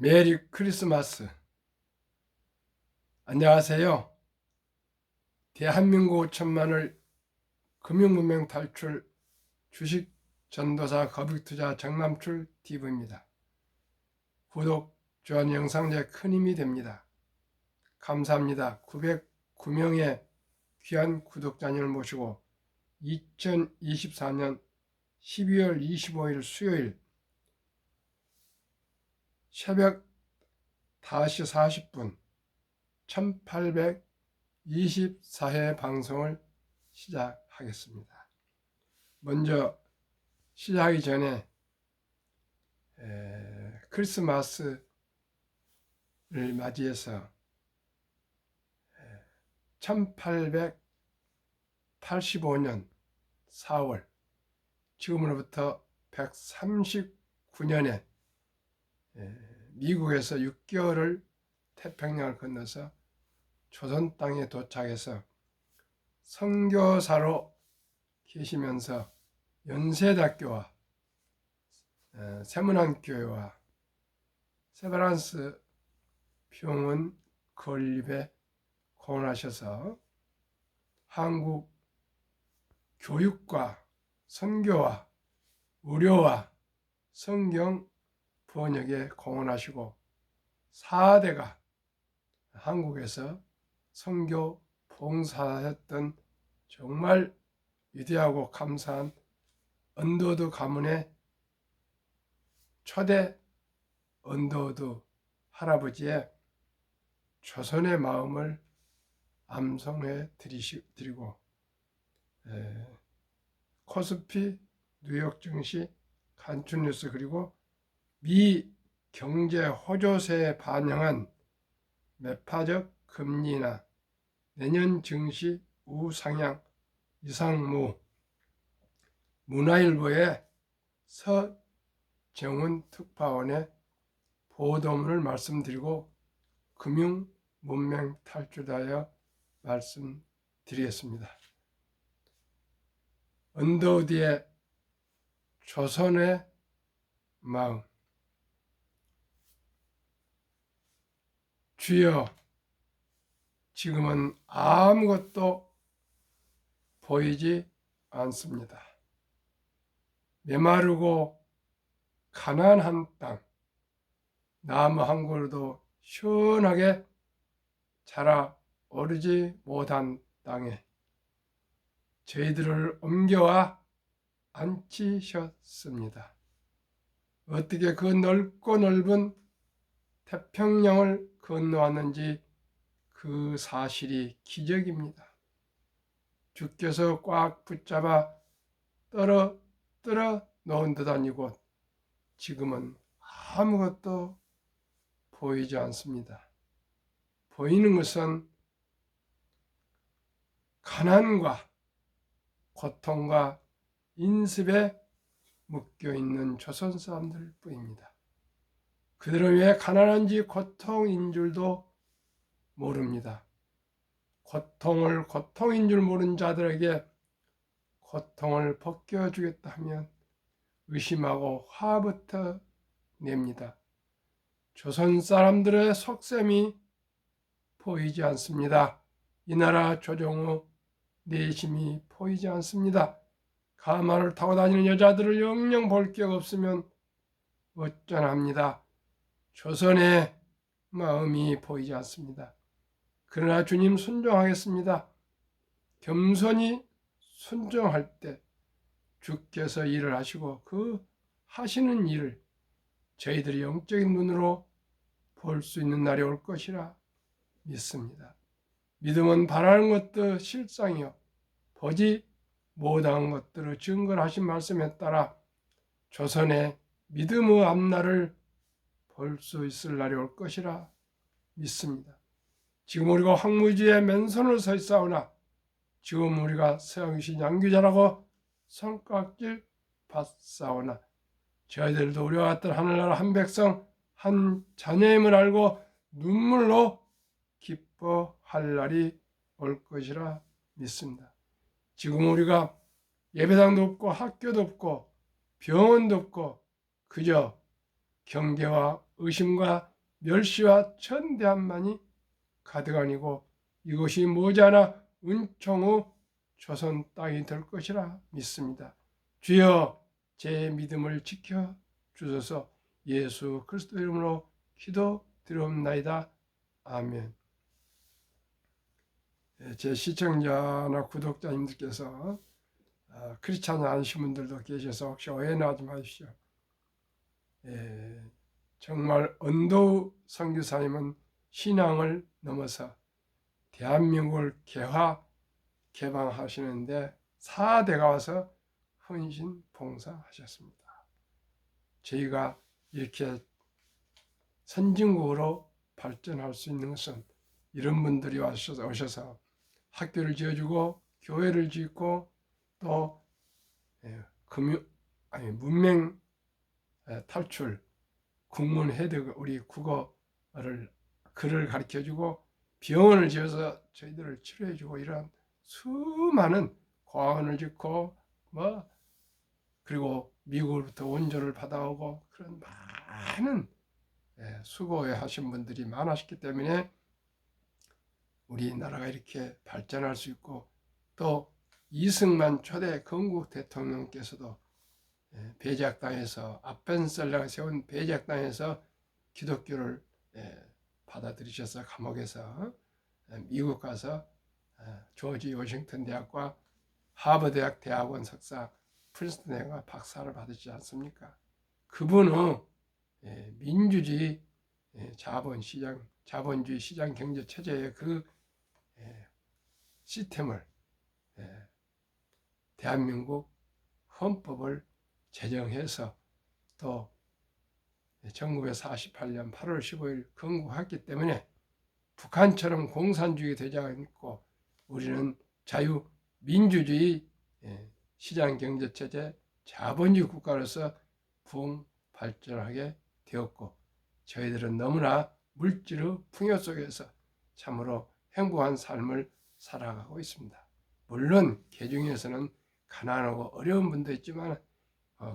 메리 크리스마스. 안녕하세요. 대한민국 5천만을 금융문명 탈출 주식 전도사 거북투자 정남출 TV입니다. 구독, 좋아요 영상 제 큰 힘이 됩니다. 감사합니다. 909명의 귀한 구독자님을 모시고 2024년 12월 25일 수요일 새벽 5시 40분 1824회 방송을 시작하겠습니다. 먼저 시작하기 전에 크리스마스를 맞이해서 1885년 4월 지금으로부터 139년에 미국에서 6개월을 태평양을 건너서 조선 땅에 도착해서 선교사로 계시면서 연세대학교와 세문안교회와 세브란스 병원 건립에 공헌하셔서 한국 교육과 선교와 의료와 성경 번역에 공헌하시고 4대가 한국에서 선교 봉사했던 정말 위대하고 감사한 언더우드 가문의 초대 언더우드 할아버지의 조선의 마음을 암송해 드리고 코스피, 뉴욕 증시, 간추뉴스 그리고 미 경제 호조세에 반영한 매파적 금리나 내년 증시 우상향 이상무, 문화일보의 서정훈 특파원의 보도문을 말씀드리고 금융 문명 탈출하여 말씀드리겠습니다. 언더우드의 조선의 마음. 주여, 지금은 아무것도 보이지 않습니다. 메마르고 가난한 땅, 나무 한 그루도 시원하게 자라오르지 못한 땅에 저희들을 옮겨와 앉히셨습니다. 어떻게 그 넓고 넓은 태평양을 건너왔는지 그 사실이 기적입니다. 주께서 꽉 붙잡아 떨어 놓은 듯한 이곳, 지금은 아무것도 보이지 않습니다. 보이는 것은 가난과 고통과 인습에 묶여있는 조선 사람들 뿐입니다. 그들은 왜 가난한지 고통인 줄도 모릅니다. 고통을 고통인 줄 모르는 자들에게 고통을 벗겨주겠다 하면 의심하고 화부터 냅니다. 조선 사람들의 속셈이 보이지 않습니다. 이 나라 조정후 내심이 보이지 않습니다. 가마를 타고 다니는 여자들을 영영 볼 격 없으면 어쩌합니다. 조선의 마음이 보이지 않습니다. 그러나 주님 순종하겠습니다. 겸손히 순종할 때 주께서 일을 하시고 그 하시는 일을 저희들이 영적인 눈으로 볼 수 있는 날이 올 것이라 믿습니다. 믿음은 바라는 것도 실상이요 보지 못한 것들을 증거를 하신 말씀에 따라 조선의 믿음의 앞날을 볼 수 있을 날이 올 것이라 믿습니다. 지금 우리가 황무지에 맨손을 서 있사오나 지금 우리가 서양신 양귀자라고 손깍질 받사오나 저희들도 우리와 같은 하늘나라 한 백성 한 자녀임을 알고 눈물로 기뻐할 날이 올 것이라 믿습니다. 지금 우리가 예배당도 없고 학교도 없고 병원도 없고 그저 경계와 의심과 멸시와 천대함만이 가득 아니고 이것이 머지않아 은총의 조선 땅이 될 것이라 믿습니다. 주여 제 믿음을 지켜 주소서. 예수 그리스도 이름으로 기도드리옵나이다. 아멘. 제 시청자나 구독자님들께서 크리스찬이 아니신 분들도 계셔서 혹시 오해하지 마십시오. 정말 언도우 선교사님은 신앙을 넘어서 대한민국을 개방하시는데 4대가 와서 헌신 봉사하셨습니다. 저희가 이렇게 선진국으로 발전할 수 있는 것은 이런 분들이 오셔서 학교를 지어주고 교회를 짓고 또 문맹 탈출, 국문 획득, 우리 국어를 글을 가르쳐주고 병원을 지어서 저희들을 치료해주고 이런 수많은 과언을 짓고 그리고 미국으로부터 원조를 받아오고 그런 많은 수고하신 분들이 많으셨기 때문에 우리나라가 이렇게 발전할 수 있고 또 이승만 초대 건국 대통령께서도 배제학당에서 아펜셀러가 세운 배제학당에서 기독교를 받아들이셔서 감옥에서 미국 가서 조지 워싱턴 대학과 하버드대학 대학원 석사, 프린스턴 대학과 박사를 받으시지 않습니까? 그분은 민주주의 자본주의 시장 경제 체제의 그 시스템을 대한민국 헌법을 제정해서 또 1948년 8월 15일 건국했기 때문에 북한처럼 공산주의 되지 않고 우리는 자유민주주의 시장경제체제 자본주의 국가로서 부흥 발전하게 되었고 저희들은 너무나 물질의 풍요 속에서 참으로 행복한 삶을 살아가고 있습니다. 물론 개중에서는 가난하고 어려운 분도 있지만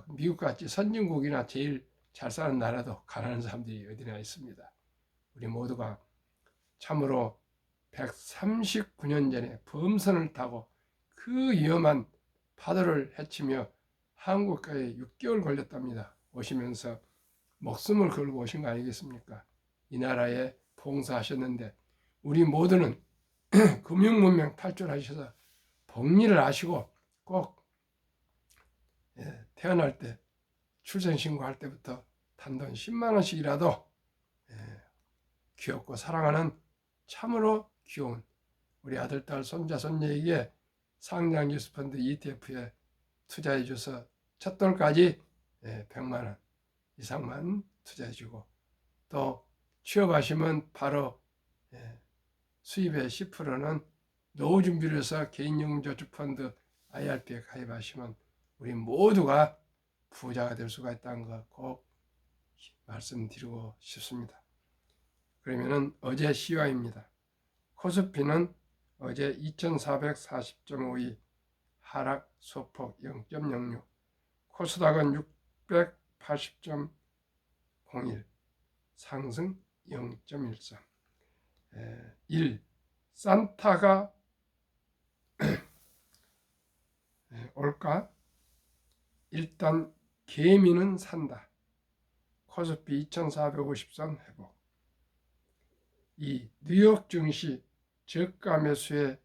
미국같이 선진국이나 제일 잘 사는 나라도 가난한 사람들이 어디나 있습니다. 우리 모두가 참으로 139년 전에 범선을 타고 그 위험한 파도를 헤치며 한국까지 6개월 걸렸답니다. 오시면서 목숨을 걸고 오신 거 아니겠습니까? 이 나라에 봉사하셨는데 우리 모두는 금융문명 탈출하셔서 복리를 아시고 꼭 태어날 때 출생신고할 때부터 단돈 10만 원씩이라도 귀엽고 사랑하는 참으로 귀여운 우리 아들, 딸, 손자, 손녀에게 상장뉴스펀드 ETF에 투자해줘서 첫 돌까지 100만 원 이상만 투자해주고 또 취업하시면 바로 수입의 10%는 노후 준비를 해서 개인연금저축펀드 IRP에 가입하시면 우리 모두가 부자가 될 수가 있다는 거 꼭 말씀드리고 싶습니다. 그러면은 어제 시황입니다. 코스피는 어제 2440.52 하락 소폭 0.06, 코스닥은 680.01 상승 0.13. 1. 산타가 올까? 일단 개미는 산다. 코스피 2450선 회복. 2. 뉴욕 증시 저가 매수에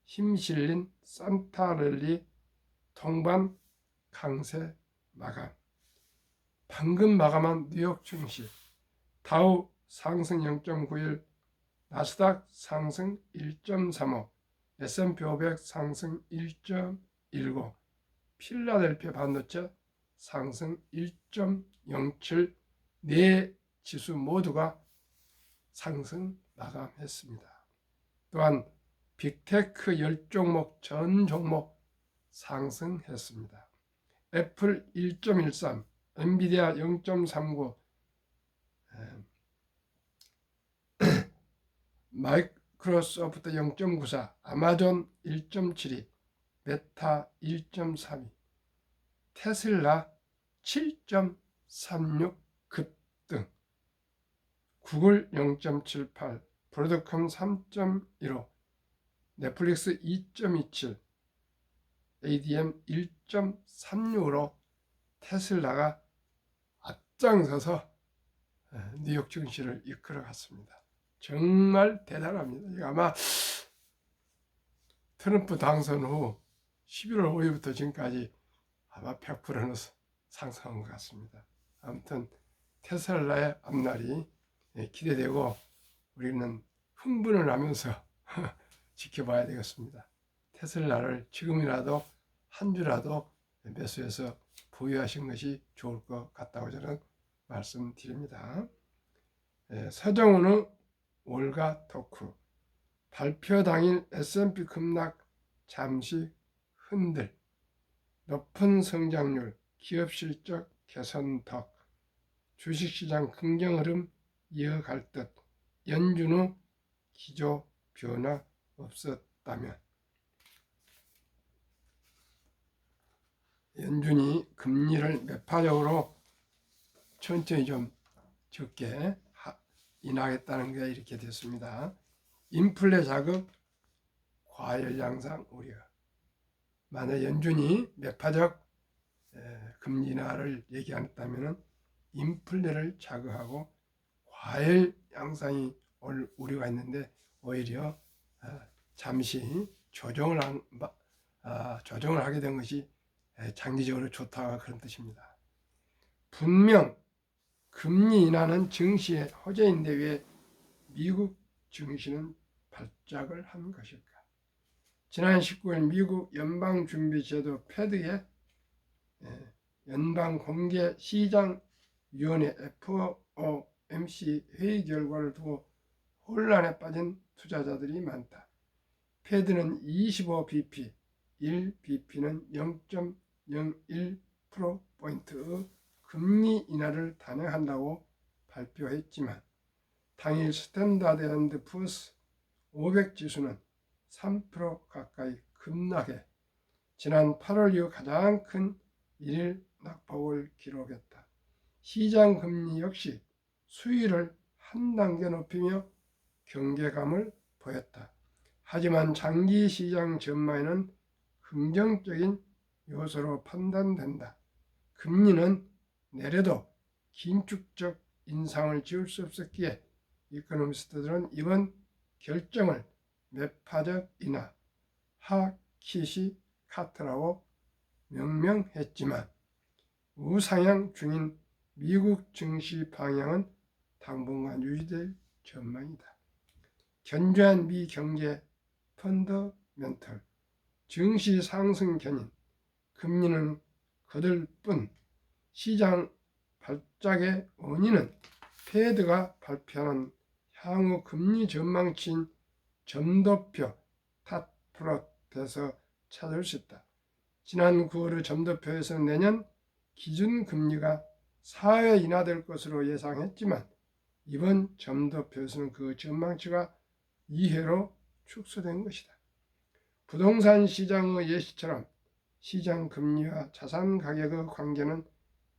힘실린 산타랠리 통반 강세 마감. 방금 마감한 뉴욕 증시 다우 상승 0.91, 나스닥 상승 1.35, S&P 500 상승 1.19, 필라델피아 반도체 상승 1.07, 네 지수 모두가 상승 마감했습니다. 또한 빅테크 10종목 전 종목 상승했습니다. 애플 1.13, 엔비디아 0.39, 마이크로소프트 0.94, 아마존 1.72, 메타 1.32, 테슬라 7.36 급등, 구글 0.78, 브로드컴 3.15, 넷플릭스 2.27, ADM 1.36으로 테슬라가 앞장서서 뉴욕 증시를 이끌어갔습니다. 정말 대단합니다. 이거 아마 트럼프 당선 후 11월 5일부터 지금까지 아마 100%는 상승한 것 같습니다. 아무튼 테슬라의 앞날이 기대되고 우리는 흥분을 하면서 지켜봐야 되겠습니다. 테슬라를 지금이라도 한 주라도 매수해서 보유하신 것이 좋을 것 같다고 저는 말씀드립니다. 서정훈의 월가 토크. 발표 당일 S&P 급락 잠시 흔들. 높은 성장률, 기업 실적 개선 덕. 주식시장 긍정 흐름 이어갈 듯. 연준의 기조 변화 없었다면. 연준이 금리를 매파적으로 천천히 좀 적게 인하하겠다는 게 이렇게 됐습니다. 인플레 자극, 과열 양상 우려. 만약 연준이 매파적 금리 인하를 얘기한다면 인플레를 자극하고 과열 양상이 올 우려가 있는데 오히려 잠시 조정을 하게 된 것이 장기적으로 좋다 그런 뜻입니다. 분명 금리 인하는 증시의 호재인데 왜 미국 증시는 발작을 한 것일까? 지난 19일 미국 연방준비제도 패드의 연방공개시장위원회 FOMC 회의 결과를 두고 혼란에 빠진 투자자들이 많다. 패드는 25bp, 1bp는 0.01%포인트의 금리 인하를 단행한다고 발표했지만 당일 스탠다드 앤드 푸어스 500 지수는 3% 가까이 급락해 지난 8월 이후 가장 큰 일일 낙폭을 기록했다. 시장 금리 역시 수위를 한 단계 높이며 경계감을 보였다. 하지만 장기 시장 전망에는 긍정적인 요소로 판단된다. 금리는 내려도 긴축적 인상을 지울 수 없었기에 이코노미스트들은 이번 결정을 매파적 인하, 하키시 카트라고 명명했지만 우상향 중인 미국 증시 방향은 당분간 유지될 전망이다. 견조한 미 경제 펀더멘털, 증시 상승 견인, 금리는 거들 뿐 시장 발작의 원인은 패드가 발표하는 향후 금리 전망치인 점도표 탑플롯에서 찾을 수 있다. 지난 9월의 점도표에서는 내년 기준금리가 4회 인하될 것으로 예상했지만 이번 점도표에서는 그 전망치가 2회로 축소된 것이다. 부동산 시장의 예시처럼 시장 금리와 자산 가격의 관계는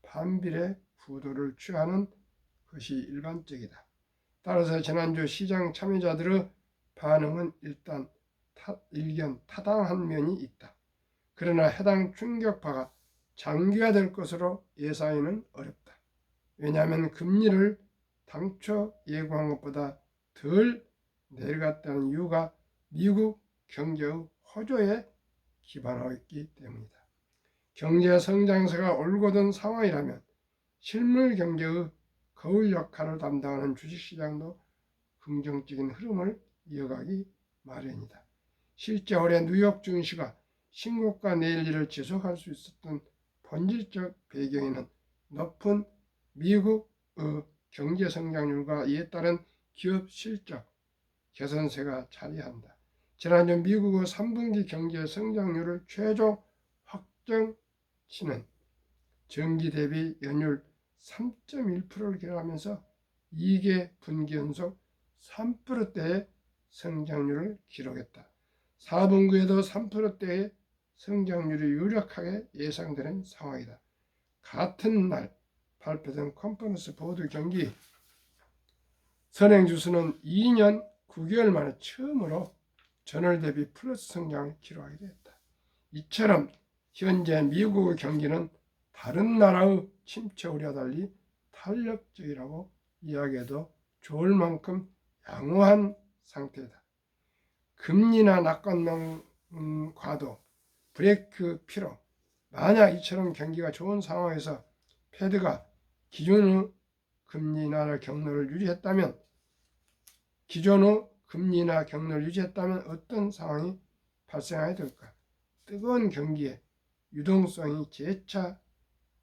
반비례 구도를 취하는 것이 일반적이다. 따라서 지난주 시장 참여자들의 반응은 일견 타당한 면이 있다. 그러나 해당 충격파가 장기화될 것으로 예상하기는 어렵다. 왜냐하면 금리를 당초 예고한 것보다 덜 내려갔다는 이유가 미국 경제의 호조에 기반하고 있기 때문이다. 경제 성장세가 올곧은 상황이라면 실물 경제의 거울 역할을 담당하는 주식시장도 긍정적인 흐름을 이어가기 마련이다. 실제 올해 뉴욕 증시가 신고가 내일리를 지속할 수 있었던 본질적 배경에는 높은 미국의 경제 성장률과 이에 따른 기업 실적 개선세가 자리한다. 지난주 미국의 3분기 경제 성장률을 최종 확정치는 전기 대비 연율 3.1%를 기록하면서 2개 분기 연속 3%대의 성장률을 기록했다. 4분기에도 3%대의 성장률이 유력하게 예상되는 상황이다. 같은 날 발표된 컨퍼런스 보드 경기 선행지수는 2년 9개월 만에 처음으로 전월 대비 플러스 성장을 기록하게 됐다. 이처럼 현재 미국의 경기는 다른 나라의 침체 우려와 달리 탄력적이라고 이야기해도 좋을 만큼 양호한 상태다. 금리나 낙관과도 브레이크 필요. 만약 이처럼 경기가 좋은 상황에서 패드가 기존의 금리 인하 경로를 유지했다면 어떤 상황이 발생하게 될까? 뜨거운 경기에 유동성이 재차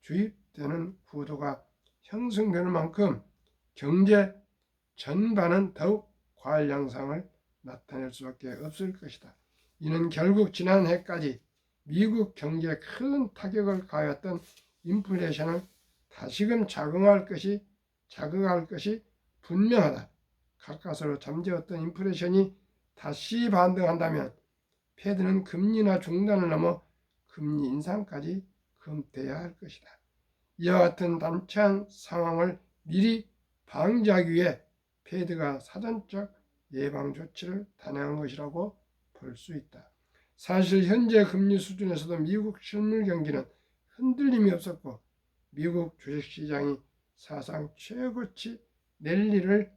주입되는 구도가 형성되는 만큼 경제 전반은 더욱 과열 양상을 나타낼 수밖에 없을 것이다. 이는 결국 지난해까지 미국 경제에 큰 타격을 가했던 인플레이션을 다시금 자극할 것이 분명하다. 가까스로 잠재웠던 인플레이션이 다시 반등한다면 패드는 금리 인하 중단을 넘어 금리 인상까지 검토해야 할 것이다. 이와 같은 난처한 상황을 미리 방지하기 위해 패드가 사전적 예방 조치를 단행한 것이라고 볼 수 있다. 사실 현재 금리 수준에서도 미국 실물 경기는 흔들림이 없었고 미국 주식시장이 사상 최고치 랠리를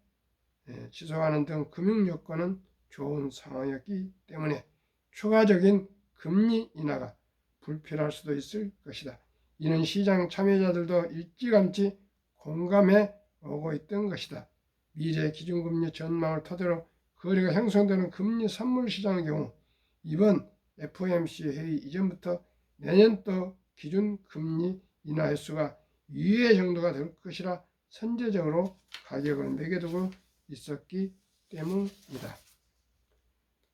지속하는 등 금융 여건은 좋은 상황이었기 때문에 추가적인 금리 인하가 불필요할 수도 있을 것이다. 이는 시장 참여자들도 일찌감치 공감해 오고 있던 것이다. 미래 기준금리 전망을 토대로 거래가 형성되는 금리 선물 시장의 경우 이번 FOMC 회의 이전부터 내년도 기준금리 인하 횟수가 유예 정도가 될 것이라 선제적으로 가격을 매겨두고 있었기 때문이다.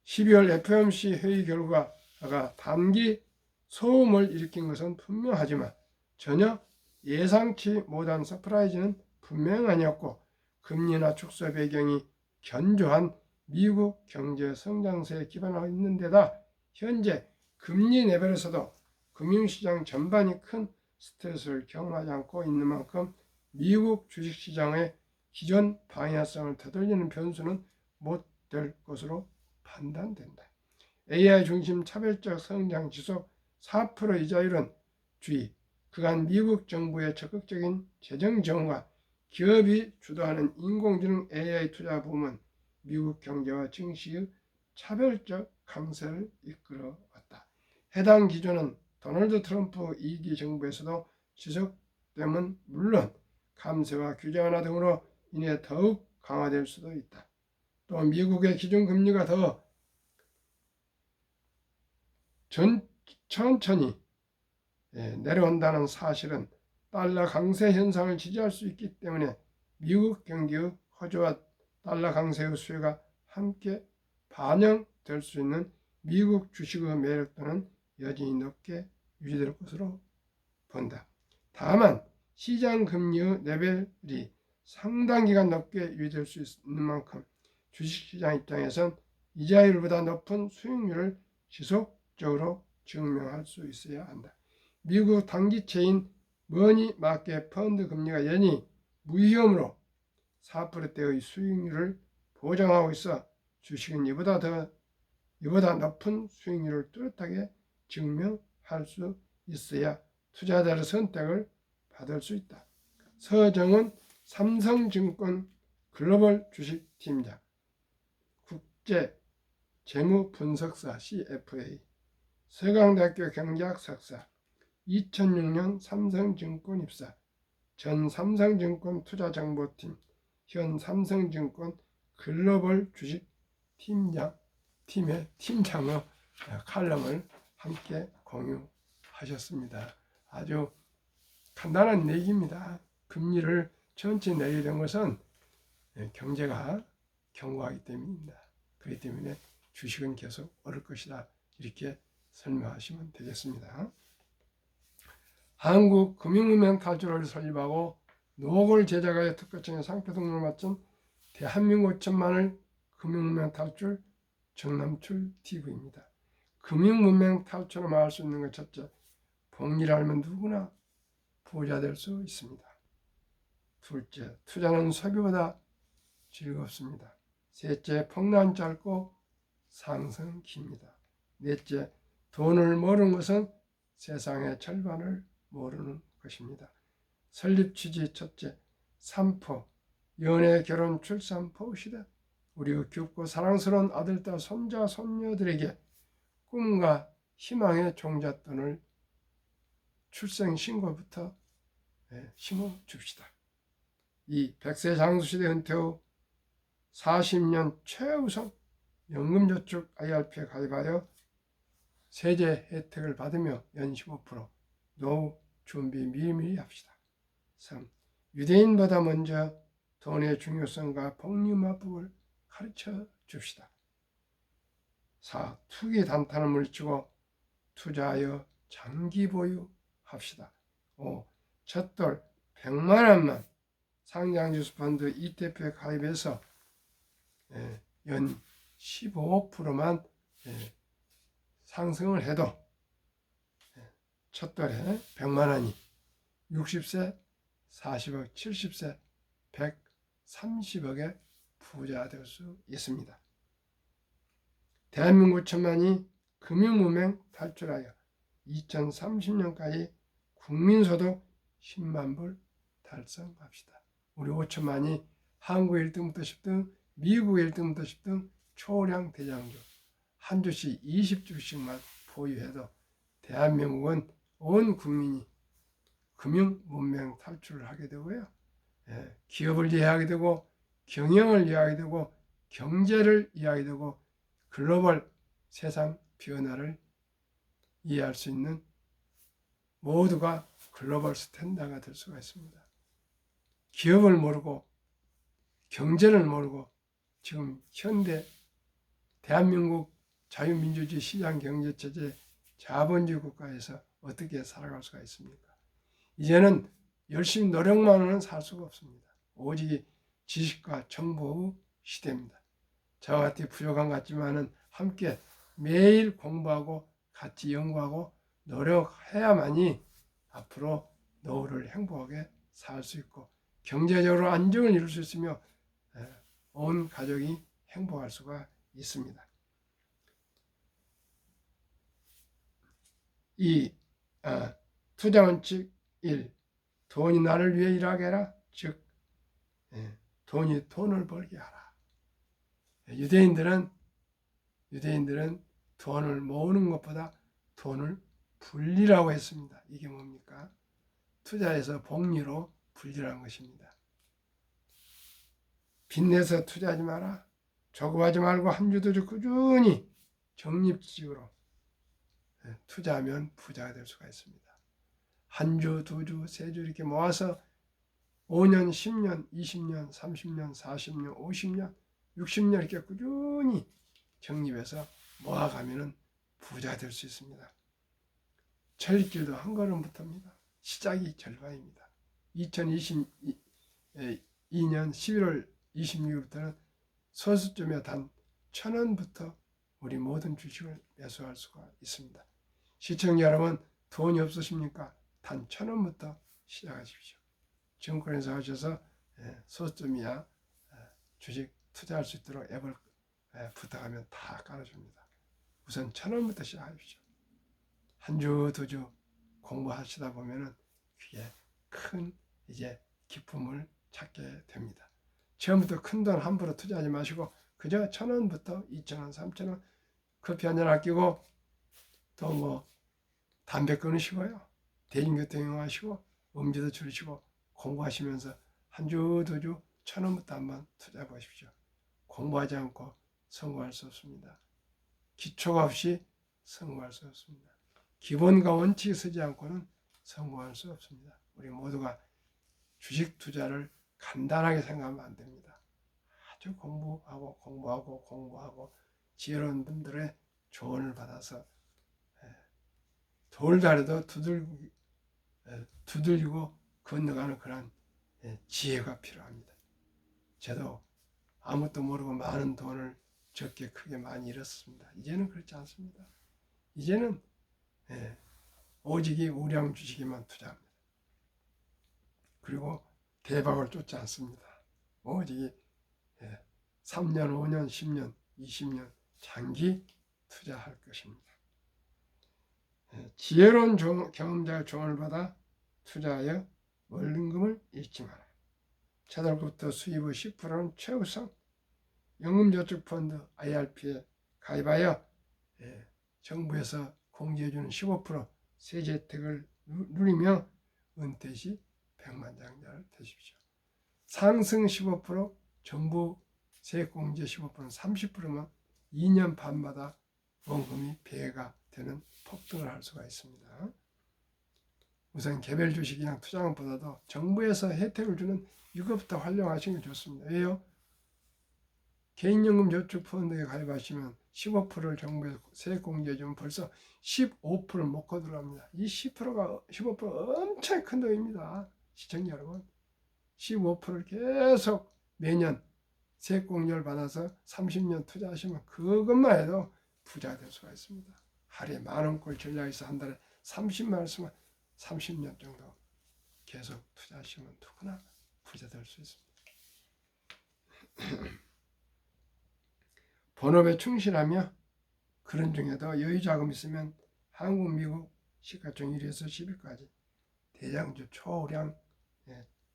12월 FOMC 회의 결과가 단기 소음을 일으킨 것은 분명하지만 전혀 예상치 못한 서프라이즈는 분명 아니었고 금리 인하 축소 배경이 견조한 미국 경제 성장세에 기반하고 있는 데다 현재 금리 레벨에서도 금융시장 전반이 큰 스트레스를 경험하지 않고 있는 만큼 미국 주식시장의 기존 방향성을 되돌리는 변수는 못 될 것으로 판단된다. AI 중심 차별적 성장 지속 4% 이자율은 주의, 그간 미국 정부의 적극적인 재정 지원과 기업이 주도하는 인공지능 AI 투자 부문 미국 경제와 증시의 차별적 강세를 이끌어왔다. 해당 기조는 도널드 트럼프 2기 정부에서도 지속됨은 물론 감세와 규제 완화 등으로 인해 더욱 강화될 수도 있다. 또 미국의 기준금리가 더 천천히 내려온다는 사실은 달러 강세 현상을 지지할 수 있기 때문에 미국 경기의 호조와 달러 강세의 수혜가 함께 반영될 수 있는 미국 주식의 매력도는 여전히 높게 유지될 것으로 본다. 다만 시장 금리의 레벨이 상당 기간 높게 유지될 수 있는 만큼 주식시장 입장에선 이자율보다 높은 수익률을 지속적으로 증명할 수 있어야 한다. 미국 단기채인 머니 마켓 펀드 금리가 여전히 무위험으로 4%대의 수익률을 보장하고 있어 주식은 이보다 높은 수익률을 뚜렷하게 증명할 수 있어야 투자자의 선택을 받을 수 있다. 서정은 삼성증권 글로벌 주식팀장, 국제 재무분석사 CFA, 서강대학교 경제학 석사, 2006년 삼성증권 입사, 전 삼성증권 투자정보팀, 현 삼성증권 글로벌 주식팀의 팀장의 칼럼을 함께 공유하셨습니다. 아주 간단한 얘기입니다. 금리를 천천히 내리게 된 것은 경제가 견고하기 때문입니다. 그렇기 때문에 주식은 계속 오를 것이다. 이렇게 설명하시면 되겠습니다. 한국금융문명 탈출을 설립하고 노골 제작하여 특허청의 상표 등록을 마친 대한민국 천만을 금융문명 탈출 정남출 TV입니다. 금융문명 탈출을 말할 수 있는 것 첫째, 복리를 알면 누구나 부자 될 수 있습니다. 둘째, 투자는 소비보다 즐겁습니다. 셋째, 풍란 짧고 상승 깁니다. 넷째, 돈을 모르는 것은 세상의 절반을 모르는 것입니다. 설립 취지 첫째, 삼포, 연애, 결혼, 출산, 포시다. 우리 깊고 사랑스러운 아들딸, 손자, 손녀들에게 꿈과 희망의 종잣돈을 출생 신고부터 심어 줍시다. 이 100세 장수시대 은퇴 후 40년 최우선 연금저축 IRP에 가입하여 세제 혜택을 받으며 연 15% 노후 준비 미리미리 합시다. 3. 유대인보다 먼저 돈의 중요성과 복리마법을 가르쳐 줍시다. 4. 투기 단타를 물리치고 투자하여 장기 보유합시다. 5. 첫돌 100만 원만 상장주식펀드 ETF에 가입해서 연 15%만 상승을 해도 첫돌에 100만 원이 60세 40억, 70세 130억의 부자 될 수 있습니다. 대한민국 천만이 금융무명 탈출하여 2030년까지 국민소득 10만 불 달성합시다. 우리 5천만이 한국 1등부터 10등, 미국 1등부터 10등 초량 대장주 한 주씩 20주씩만 보유해도 대한민국은 온 국민이 금융 문명 탈출을 하게 되고요. 기업을 이해하게 되고 경영을 이해하게 되고 경제를 이해하게 되고 글로벌 세상 변화를 이해할 수 있는 모두가 글로벌 스탠다가 될 수가 있습니다. 기업을 모르고 경제를 모르고 지금 현대 대한민국 자유민주주의 시장경제체제 자본주의 국가에서 어떻게 살아갈 수가 있습니까? 이제는 열심히 노력만으로는 살 수가 없습니다. 오직 지식과 정보의 시대입니다. 저와 같이 부족한 것 같지만은 함께 매일 공부하고 같이 연구하고 노력해야만이 앞으로 노후를 행복하게 살 수 있고 경제적으로 안정을 이룰 수 있으며 온 가족이 행복할 수가 있습니다. 이 투자원칙 1. 돈이 나를 위해 일하게 해라. 즉 돈이 돈을 벌게 하라. 유대인들은 돈을 모으는 것보다 돈을 불리라고 했습니다. 이게 뭡니까? 투자해서 복리로 불리라는 것입니다. 빚내서 투자하지 마라. 조급하지 말고 한 주도 주 꾸준히 적립지식으로 투자하면 부자가 될 수가 있습니다. 한 주, 두 주, 세 주 이렇게 모아서 5년, 10년, 20년, 30년, 40년, 50년, 60년 이렇게 꾸준히 적립해서 모아가면 부자가 될 수 있습니다. 천리길도 한 걸음부터입니다. 시작이 절반입니다. 2022년 11월 26일부터는 소수점에 단 1,000원부터 우리 모든 주식을 매수할 수가 있습니다. 시청자 여러분, 돈이 없으십니까? 단 1,000원부터 시작하십시오. 증권회사 하셔서 소수점이야 주식 투자할 수 있도록 앱을 부탁하면 다 깔아줍니다. 우선 1,000원부터 시작하십시오. 한 주, 두 주 공부하시다 보면은 그게 큰 이제 기쁨을 찾게 됩니다. 처음부터 큰 돈 함부로 투자하지 마시고 그저 1,000원부터 2,000원, 3,000원 커피 한잔 아끼고 또 뭐 담배 끊으시고요. 대중교통 이용하시고 음주도 줄이시고 공부하시면서 한 주, 두 주 1,000원부터 한번 투자해 보십시오. 공부하지 않고 성공할 수 없습니다. 기초가 없이 성공할 수 없습니다. 기본과 원칙이 서지 않고는 성공할 수 없습니다. 우리 모두가 주식 투자를 간단하게 생각하면 안 됩니다. 아주 공부하고 지혜로운 분들의 조언을 받아서 돌다리도 두들기고 건너가는 그런 지혜가 필요합니다. 저도 아무것도 모르고 많은 돈을 적게 크게 많이 잃었습니다. 이제는 그렇지 않습니다. 이제는 오직이 우량 주식에만 투자합니다. 그리고 대박을 쫓지 않습니다. 오직 3년, 5년, 10년, 20년 장기 투자할 것입니다. 지혜로운 경험자의 조언을 받아 투자하여 원금을 잃지 마라. 차달부터 수입의 10%는 최우선 연금저축펀드 IRP에 가입하여 정부에서 공제해주는 15% 세제 혜택을 누리며 은퇴 시 백만장자를 되십시오. 상승 15%, 정부 세액공제 15%는 30%면 2년 반마다 원금이 배가 되는 폭등을 할 수가 있습니다. 우선 개별 주식이랑 투자금보다도 정부에서 혜택을 주는 이것부터 활용하시는 게 좋습니다. 왜요? 개인연금저축펀드에 가입하시면 15%를 정부에서 세액공제해주면 벌써 15%를 먹고 들어갑니다. 이 15% 엄청 큰 돈입니다. 시청자 여러분. 15%를 계속 매년 세액공제를 받아서 30년 투자하시면 그것만 해도 부자 될 수가 있습니다. 하루에 10,000원꼴 전략에서 한 달에 30만 원 쓰면 30년 정도 계속 투자하시면 누구나 부자 될 수 있습니다. 본업에 충실하며 그런 중에도 여유자금 있으면 한국, 미국 시가총 1위에서 10위까지 대장주 초우량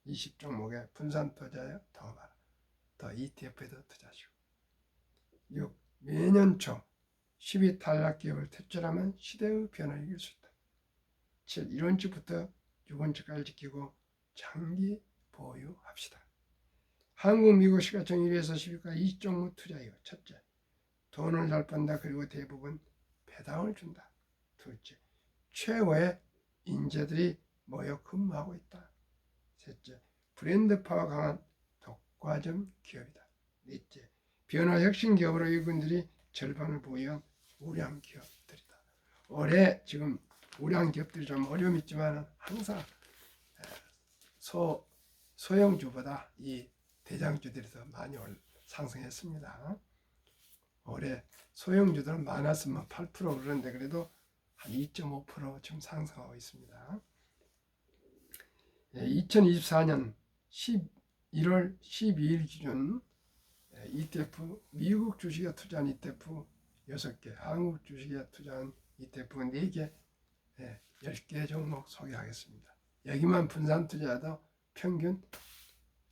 20종목에 분산 투자에 더 많아. 더 ETF에도 투자하시고. 6. 매년 초 10위 탈락 기업을 퇴출하면 시대의 변화를 이길 수 있다. 7. 1원칙부터 6원칙까지 지키고 장기 보유합시다. 한국, 미국 시가총 1위에서 10위까지 2종목 투자이고. 첫째, 돈을 잘 번다. 그리고 대부분 배당을 준다. 둘째, 최고의 인재들이 모여 근무하고 있다. 셋째, 브랜드 파워 강한 독과점 기업이다. 넷째, 변화 혁신 기업으로 이분들이 절반을 보유한 우량 기업들이다. 올해 지금 우량 기업들이 좀 어려움이 있지만 항상 소형주보다 이 대장주들이 더 많이 상승했습니다. 올해 소형주들은 많았으면 8% 그러는데 그래도 한 2.5% 지금 상승하고 있습니다. 2024년 11월 12일 기준 ETF, 미국 주식에 투자한 ETF 6개, 한국 주식에 투자한 ETF 4개, 10개 종목 소개하겠습니다. 여기만 분산 투자도 평균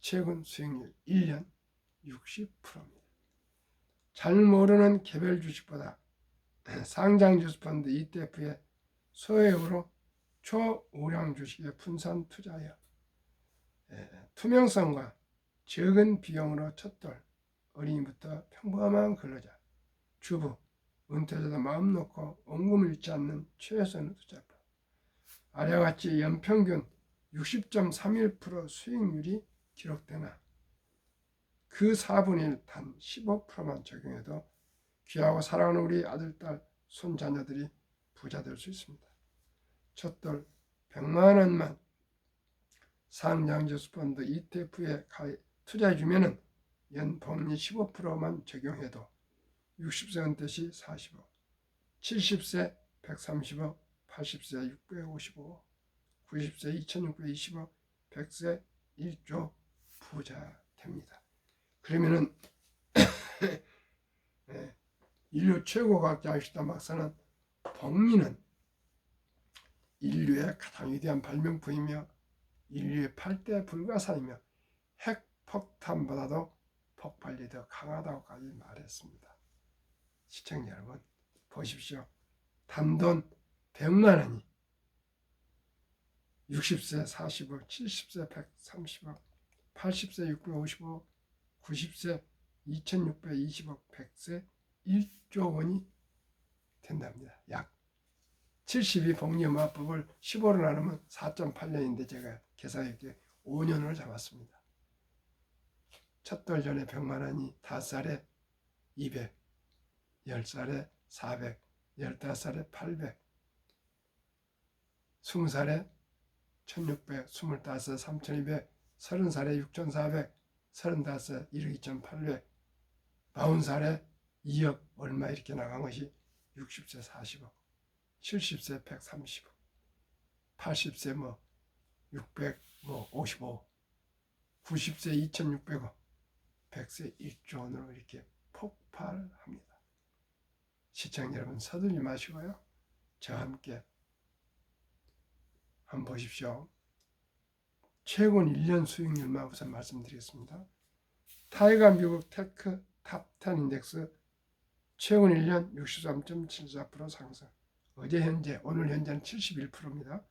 최근 수익률 1년 60%입니다. 잘 모르는 개별 주식보다 상장 주식펀드 ETF의 소액으로 초우량 주식에 분산 투자하여 투명성과 적은 비용으로 첫돌, 어린이부터 평범한 근로자, 주부, 은퇴자도 마음 놓고 원금을 잃지 않는 최선의 투자법. 아래와 같이 연평균 60.31% 수익률이 기록되나 그 4분의 1, 단 15%만 적용해도 귀하고 사랑하는 우리 아들, 딸, 손자녀들이 부자 될 수 있습니다. 첫돌 100만 원만 상장저축펀드 ETF에 투자해주면 연복리 15%만 적용해도 60세 은퇴 시 40억, 70세 130억, 80세 655억, 90세 2620억, 100세 1조 부자 됩니다. 그러면은 인류 최고 과학자 아인슈타인 박사는 복리는 인류의 가장 위대한 발명품이며 인류의 8대 불가사이며 핵폭탄보다도 폭발력이 더 강하다고까지 말했습니다. 시청자 여러분 보십시오. 단돈 100만 원이 60세 40억, 70세 130억, 80세 655억, 90세 2620억, 100세 1조 원이 된답니다. 약 72 복리음화법을 15로 나누면 4.8년인데 제가 계산했기에 5년을 잡았습니다. 첫돌 전에 100만 원이 5살에 200, 10살에 400, 15살에 800, 20살에 1600, 25살에 3200, 30살에 6400, 35살에 1억 2800, 40살에 2억 얼마 이렇게 나간 것이 60세 40억, 70세 130억, 80세 600 55억, 90세 2600억, 백세 1조 원으로 이렇게 폭발합니다. 시청자 여러분 서두르지 마시고요. 저와 함께 한번 보십시오. 최근 1년 수익률만 우선 말씀드리겠습니다. 타이가 미국 테크 탑10 인덱스 최근 1년 63.74% 상승. 어제 현재, 오늘 현재는 71%입니다.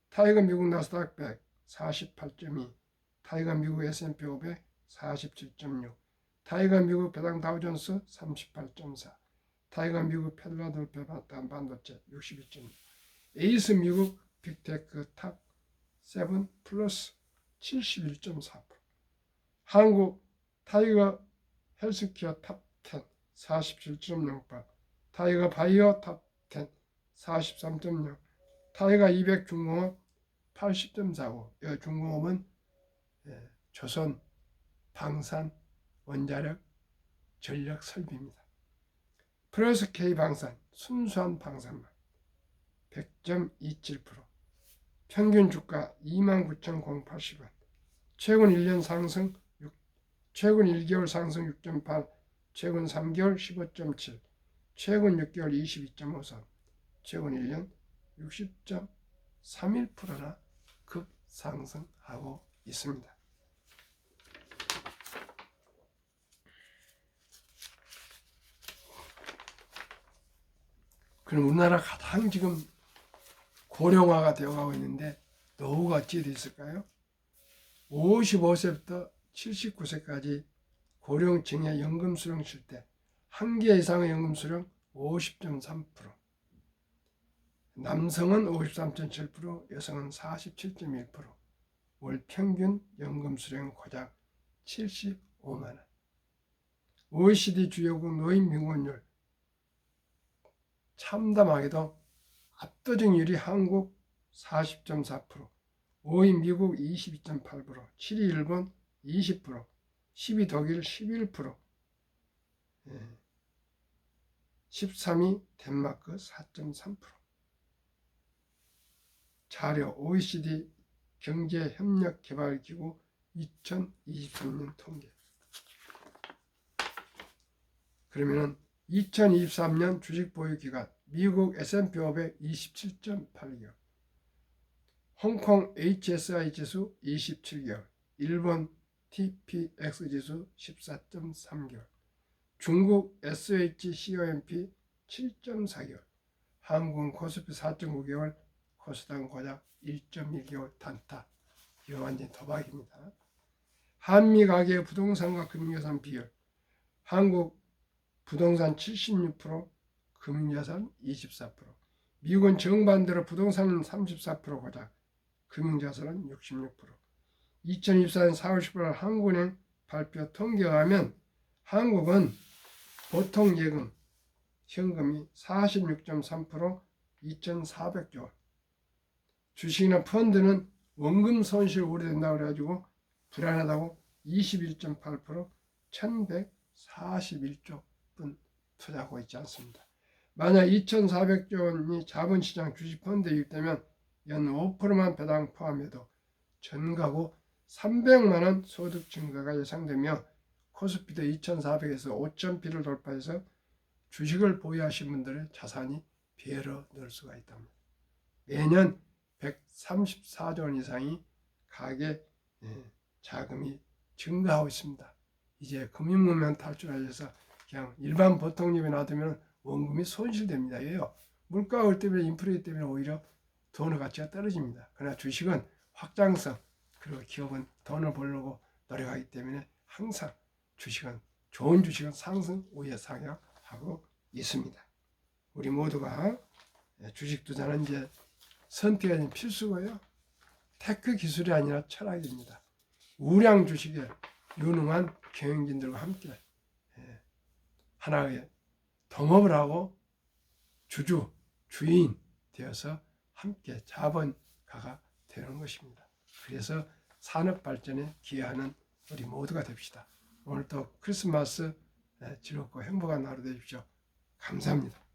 타이거 미국 나스닥 100 48.2, 타이거 미국 S&P 500 47.6, 타이거 미국 배당 다우존스 38.4, 타이거 미국 필라델피아 반도체 62.6, 에이스 미국 빅테크 탑 7 플러스 71.4%, 한국 타이거 헬스케어 탑 10 47.08, 타이거 바이오 탑 10 43.0, 타이거 200 중공업 80.45. 이 중공업은 조선 방산 원자력 전력 설비입니다. 플러스 K 방산 순수한 방산만 100.27%. 평균 주가 29,080원. 최근 1년 상승 최근 1개월 상승 6.8, 최근 3개월 15.7, 최근 6개월 22.53, 최근 1년 60.31%나 급상승하고 있습니다. 그럼 우리나라 가장 지금 고령화가 되어가고 있는데 노후가 어찌 되어 있을까요? 55세부터 79세까지 고령층의 연금 수령 실태, 한 개 이상의 연금 수령 50.3%, 남성은 53.7%, 여성은 47.1%, 월 평균 연금 수령 고작 75만원. OECD 주요국 노인 빈곤율, 참담하게도 압도적률이 한국 40.4%, 5위 미국 22.8%, 7위 일본 20%, 10위 독일 11%, 13위 덴마크 4.3%. 자료 OECD 경제협력개발기구 2023년 통계. 그러면은 2023년 주식 보유 기간 미국 S&P 500 27.8개월, 홍콩 HSI 지수 27개월, 일본 TPX 지수 14.3개월, 중국 SHCOMP 7.4개월, 한국은 코스피 4.9개월, 코스닥은 고작 1.1개월 단타. 이거 완전 도박입니다. 한미 가계 부동산과 금융자산 비율, 한국 부동산 76%, 금융자산 24%, 미국은 정반대로 부동산은 34% 고작, 금융자산은 66%. 2024년 4월 10일 한국은행 발표 통계에 의하면 한국은 보통 예금, 현금이 46.3%, 2,400조 원. 주식이나 펀드는 원금 손실 우려된다고 그래가지고 불안하다고 21.8%, 1,141조 분 투자하고 있지 않습니다. 만약 2,400조 원이 자본시장 주식 펀드에 유입되면 연 5%만 배당 포함해도 전 가구 300만 원 소득 증가가 예상되며 코스피도 2,400에서 5,000피를 돌파해서 주식을 보유하신 분들의 자산이 배로 늘 수가 있답니다. 매년 134조 원 이상이 가계 자금이 증가하고 있습니다. 이제 금융문명 탈출하셔서 그냥 일반 보통 집에 놔두면 원금이 손실됩니다. 왜요? 물가가 올 때문에 인플레 때문에 오히려 돈의 가치가 떨어집니다. 그러나 주식은 확장성, 그리고 기업은 돈을 벌려고 노력하기 때문에 항상 주식은, 좋은 주식은 상승 우위에 상향하고 있습니다. 우리 모두가 주식 투자는 이제 선택이 필수고요. 테크 기술이 아니라 철학입니다. 우량 주식에 유능한 경영진들과 함께 하나의 동업을 하고 주인 되어서 함께 자본가가 되는 것입니다. 그래서 산업 발전에 기여하는 우리 모두가 됩시다. 오늘도 크리스마스 즐겁고 행복한 하루 되십시오. 감사합니다.